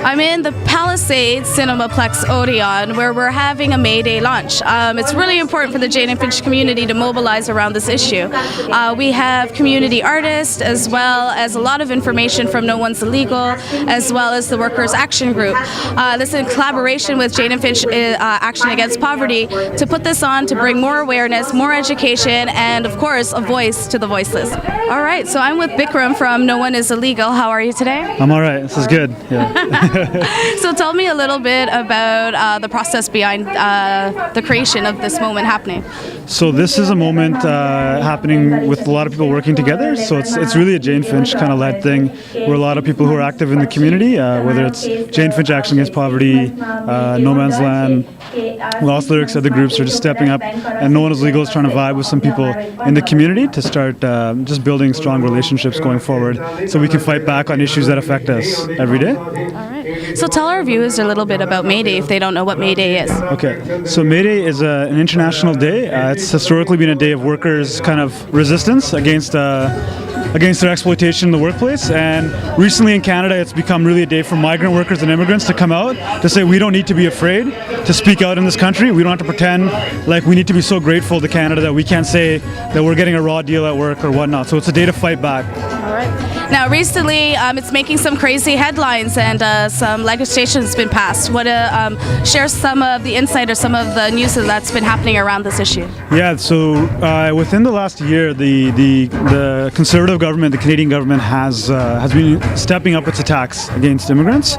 I'm in the Palisades Cinemaplex Odeon, where we're having a May Day lunch. It's really important for the Jane-Finch community to mobilize around this issue. We have community artists, as well as a lot of information from No One's Illegal, as well as the Workers' Action Group. This is in collaboration with Jane-Finch Action Against Poverty to put this on, to bring more awareness, more education, and of course a voice to the voiceless. All right, so I'm with Bikram from No One is Illegal. How are you today? I'm all right. This is good. Yeah. So tell me a little bit about the process behind the creation of this moment happening. So this is a moment happening with a lot of people working together. So it's really a Jane-Finch kind of led thing, where a lot of people who are active in the community, whether it's Jane-Finch Action Against Poverty, No Man's Land, Lost Lyrics, other groups are just stepping up, and No One is Legal is trying to vibe with some people in the community to start just building strong relationships going forward, so we can fight back on issues that affect us every day. All right. So tell our viewers a little bit about May Day if they don't know what May Day is. Okay, so May Day is an international day. It's historically been a day of workers' kind of resistance against their exploitation in the workplace, and recently in Canada it's become really a day for migrant workers and immigrants to come out to say we don't need to be afraid to speak out in this country. We don't have to pretend like we need to be so grateful to Canada that we can't say that we're getting a raw deal at work or whatnot. So it's a day to fight back. All right. Now recently it's making some crazy headlines, and some legislation has been passed. Share some of the insight or some of the news that's been happening around this issue. Yeah, so within the last year, the Conservative government, the Canadian government, has been stepping up its attacks against immigrants.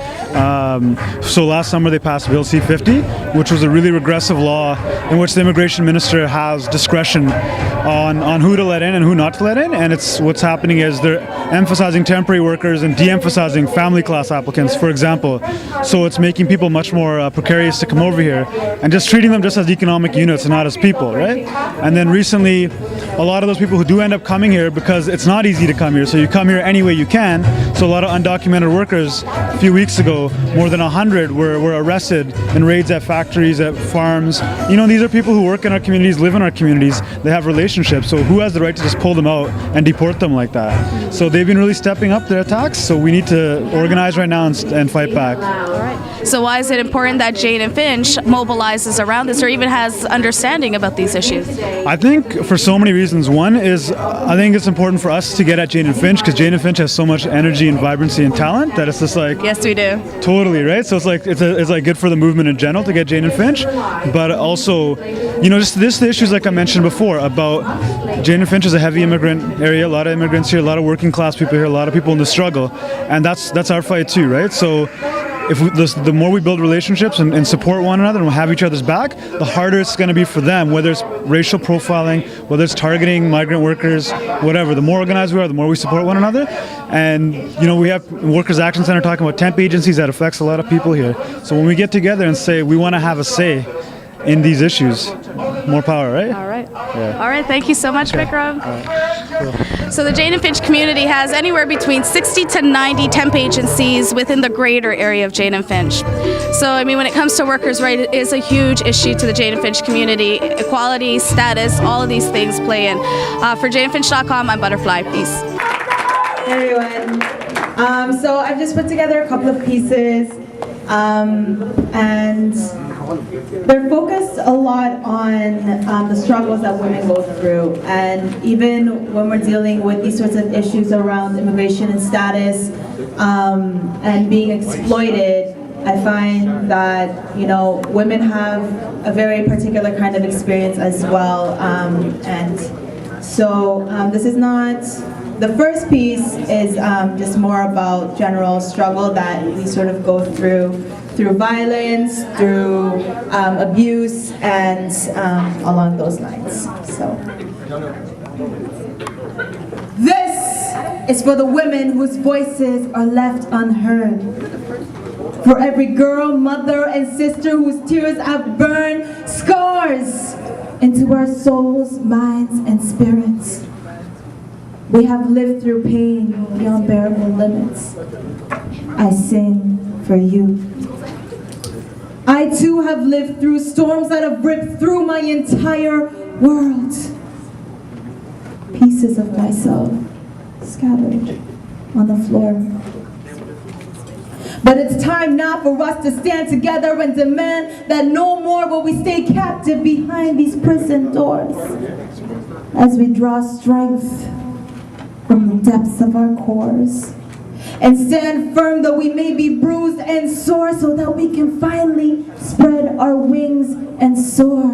So last summer they passed Bill C-50, which was a really regressive law in which the immigration minister has discretion on who to let in and who not to let in. And what's happening is they're emphasizing temporary workers and de-emphasizing family class applicants, for example. So it's making people much more precarious to come over here, and just treating them just as economic units and not as people, right? And then recently, a lot of those people who do end up coming here, because it's not easy to come here, so you come here any way you can. So a lot of undocumented workers, a few weeks ago, more than 100 were arrested in raids at factories, at farms. You know, these are people who work in our communities, live in our communities, they have relationships, so who has the right to just pull them out and deport them like that? So they've been really stepping up their attacks, so we need to organize right now and fight back. All right. So why is it important that Jane-Finch mobilizes around this, or even has understanding about these issues? I think for so many reasons. One is, I think it's important for us to get at Jane-Finch, because Jane-Finch has so much energy and vibrancy and talent that it's just like... Yes, we do. Totally, right? So it's like good for the movement in general to get Jane-Finch, but also, you know, just the issues like I mentioned before about Jane-Finch is a heavy immigrant area, a lot of immigrants here, a lot of working class people here, a lot of people in the struggle, and that's our fight too, right? So the more we build relationships and support one another and we'll have each other's back, the harder it's going to be for them, whether it's racial profiling, whether it's targeting migrant workers, whatever. The more organized we are, the more we support one another. And, you know, we have Workers' Action Center talking about temp agencies that affects a lot of people here. So when we get together and say we want to have a say in these issues, more power, right? All right. Yeah. All right. Thank you so much, Bikram. Cool. So the Jane-Finch community has anywhere between 60 to 90 temp agencies within the greater area of Jane-Finch. So, I mean, when it comes to workers' right, it is a huge issue to the Jane-Finch community. Equality, status, all of these things play in. For Jane-Finch.com, I'm Butterfly. Peace. Hey everyone. So I've just put together a couple of pieces, and they're focused a lot on the struggles that women go through, and even when we're dealing with these sorts of issues around immigration and status and being exploited, I find that, you know, women have a very particular kind of experience as well, and so this is not, the first piece is just more about general struggle that we sort of go through violence, through abuse, and along those lines. So this is for the women whose voices are left unheard. For every girl, mother, and sister whose tears have burned scars into our souls, minds, and spirits. We have lived through pain beyond bearable limits. I sing for you. I too have lived through storms that have ripped through my entire world. Pieces of myself scattered on the floor. But it's time now for us to stand together and demand that no more will we stay captive behind these prison doors, as we draw strength from the depths of our cores and stand firm though we may be bruised and sore, so that we can finally spread our wings and soar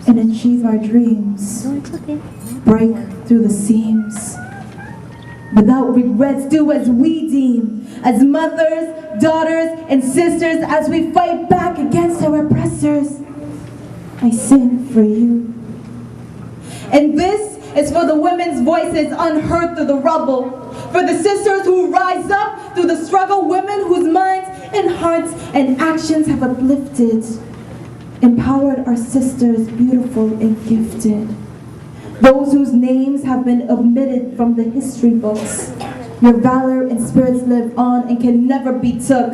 and achieve our dreams. Break through the seams without regrets, do as we deem, as mothers, daughters, and sisters, as we fight back against our oppressors. I sing for you. And this is for the women's voices unheard through the rubble, for the sisters who rise up through the struggle, women whose minds and hearts and actions have uplifted, empowered our sisters, beautiful and gifted. Those whose names have been omitted from the history books. Your valor and spirits live on and can never be took.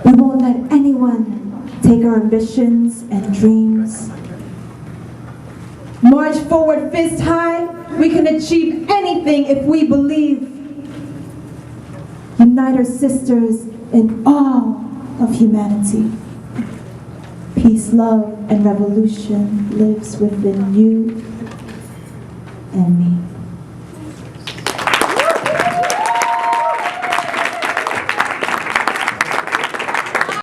We won't let anyone take our ambitions and dreams. March forward, fist high. We can achieve anything if we believe. Unite our sisters in all of humanity. Peace, love, and revolution lives within you and me.